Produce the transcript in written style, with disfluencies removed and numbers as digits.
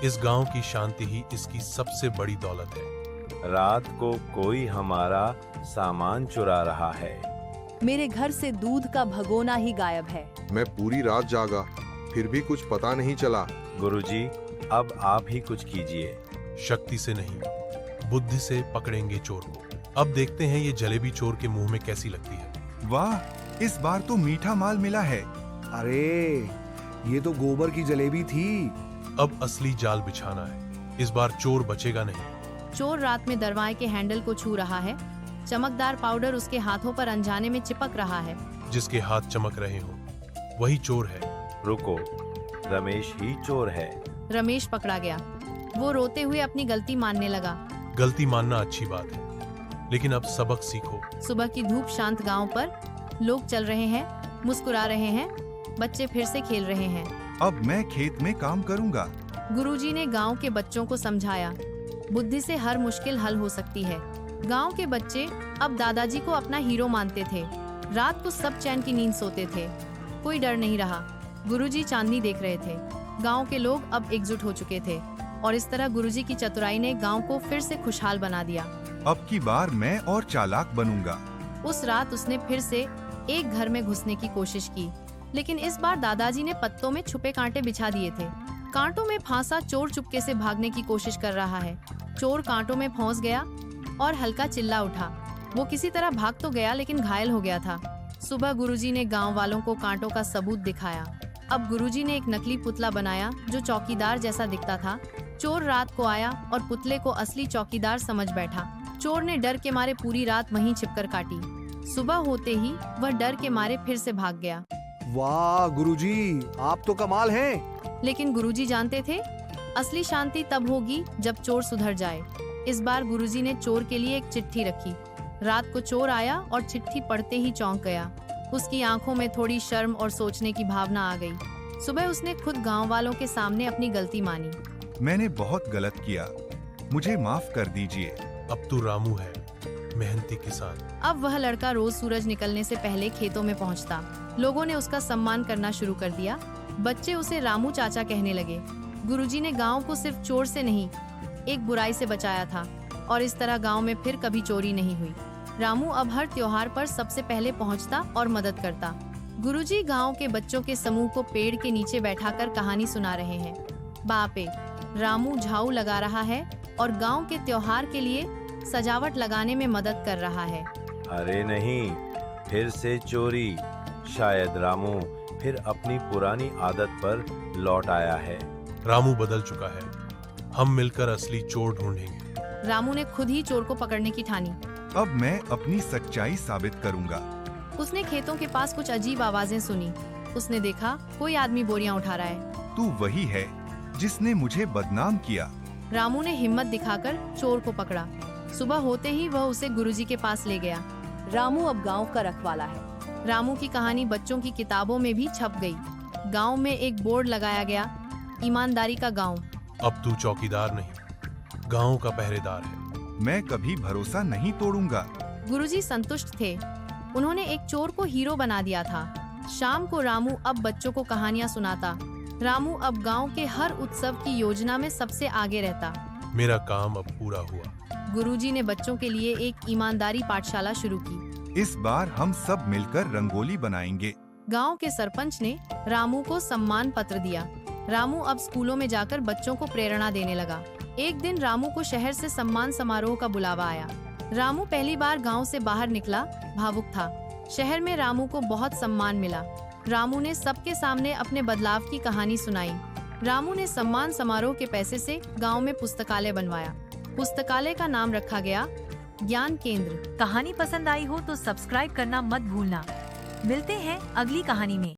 इस गांव की शांति ही इसकी सबसे बड़ी दौलत है। रात को कोई हमारा सामान चुरा रहा है। मेरे घर से दूध का भगोना ही गायब है। मैं पूरी रात जागा, फिर भी कुछ पता नहीं चला। गुरुजी, अब आप ही कुछ कीजिए। शक्ति से नहीं, बुद्धि से पकड़ेंगे चोर को। अब देखते हैं ये जलेबी चोर के मुंह में कैसी लगती है। वाह, इस बार तो मीठा माल मिला है। अरे, ये तो गोबर की जलेबी थी। अब असली जाल बिछाना है। इस बार चोर बचेगा नहीं। चोर रात में दरवाजे के हैंडल को छू रहा है। चमकदार पाउडर उसके हाथों पर अनजाने में चिपक रहा है। जिसके हाथ चमक रहे हो वही चोर है। रुको, रमेश ही चोर है। रमेश पकड़ा गया। वो रोते हुए अपनी गलती मानने लगा। गलती मानना अच्छी बात है, लेकिन अब सबक सीखो। सुबह की धूप शांत गांव पर, लोग चल रहे हैं, मुस्कुरा रहे हैं, बच्चे फिर से खेल रहे हैं। अब मैं खेत में काम करूंगा। गुरुजी ने गांव के बच्चों को समझाया, बुद्धि से हर मुश्किल हल हो सकती है। गांव के बच्चे अब दादाजी को अपना हीरो मानते थे। रात को सब चैन की नींद सोते थे। कोई डर नहीं रहा। गुरुजी चांदनी देख रहे थे। गांव के लोग अब एकजुट हो चुके थे और इस तरह गुरुजी की चतुराई ने गांव को फिर से खुशहाल बना दिया। अब की बार मैं और चालाक बनूंगा। उस रात उसने फिर से एक घर में घुसने की कोशिश की, लेकिन इस बार दादाजी ने पत्तों में छुपे कांटे बिछा दिए थे। कांटों में फांसा चोर चुपके से भागने की कोशिश कर रहा है। चोर कांटों में फंस गया और हल्का चिल्ला उठा। वो किसी तरह भाग तो गया, लेकिन घायल हो गया था। सुबह गुरुजी ने गांव वालों को कांटों का सबूत दिखाया। अब गुरुजी ने एक नकली पुतला बनाया जो चौकीदार जैसा दिखता था। चोर रात को आया और पुतले को असली चौकीदार समझ बैठा। चोर ने डर के मारे पूरी रात वहीं छिपकर काटी। सुबह होते ही वह डर के मारे फिर से भाग गया। वाह गुरुजी, आप तो कमाल हैं। लेकिन गुरुजी जानते थे, असली शांति तब होगी जब चोर सुधर जाए। इस बार गुरुजी ने चोर के लिए एक चिट्ठी रखी। रात को चोर आया और चिट्ठी पढ़ते ही चौंक गया। उसकी आंखों में थोड़ी शर्म और सोचने की भावना आ गई। सुबह उसने खुद गांव वालों के सामने अपनी गलती मानी। मैंने बहुत गलत किया, मुझे माफ कर दीजिए। अब तू रामू है, मेहनती किसान। अब वह लड़का रोज सूरज निकलने से पहले खेतों में पहुंचता। लोगों ने उसका सम्मान करना शुरू कर दिया। बच्चे उसे रामू चाचा कहने लगे। गुरुजी ने गांव को सिर्फ चोर से नहीं, एक बुराई से बचाया था और इस तरह गांव में फिर कभी चोरी नहीं हुई। रामू अब हर त्योहार पर सबसे पहले पहुंचता और मदद करता। गुरुजी गांव के बच्चों के समूह को पेड़ के नीचे बैठाकर कहानी सुना रहे हैं। बापे, रामू झाड़ू लगा रहा है और गांव के त्योहार के लिए सजावट लगाने में मदद कर रहा है। अरे नहीं, फिर से चोरी। शायद रामू फिर अपनी पुरानी आदत पर लौट आया है। रामू बदल चुका है। हम मिलकर असली चोर ढूंढेंगे। रामू ने खुद ही चोर को पकड़ने की ठानी। अब मैं अपनी सच्चाई साबित करूंगा। उसने खेतों के पास कुछ अजीब आवाजें सुनी। उसने देखा कोई आदमी बोरियां उठा रहा है। तू वही है जिसने मुझे बदनाम किया। रामू ने हिम्मत दिखाकर चोर को पकड़ा। सुबह होते ही वह उसे गुरुजी के पास ले गया। रामू अब गांव का रखवाला है। रामू की कहानी बच्चों की किताबों में भी छप गई। गांव में एक बोर्ड लगाया गया, ईमानदारी का गांव। अब तू चौकीदार नहीं, गांव का पहरेदार है। मैं कभी भरोसा नहीं तोड़ूंगा। गुरुजी संतुष्ट थे। उन्होंने एक चोर को हीरो बना दिया था। शाम को रामू अब बच्चों को कहानियां सुनाता। रामू अब गांव के हर उत्सव की योजना में सबसे आगे रहता। मेरा काम अब पूरा हुआ। गुरुजी ने बच्चों के लिए एक ईमानदारी पाठशाला शुरू की। इस बार हम सब मिलकर रंगोली बनाएंगे। गांव के सरपंच ने रामू को सम्मान पत्र दिया। रामू अब स्कूलों में जाकर बच्चों को प्रेरणा देने लगा। एक दिन रामू को शहर से सम्मान समारोह का बुलावा आया। रामू पहली बार गांव से बाहर निकला, भावुक था। शहर में रामू को बहुत सम्मान मिला। रामू ने सबके सामने अपने बदलाव की कहानी सुनाई। रामू ने सम्मान समारोह के पैसे से गांव में पुस्तकालय बनवाया। पुस्तकालय का नाम रखा गया ज्ञान केंद्र। कहानी पसंद आई हो तो सब्सक्राइब करना मत भूलना। मिलते हैं अगली कहानी में।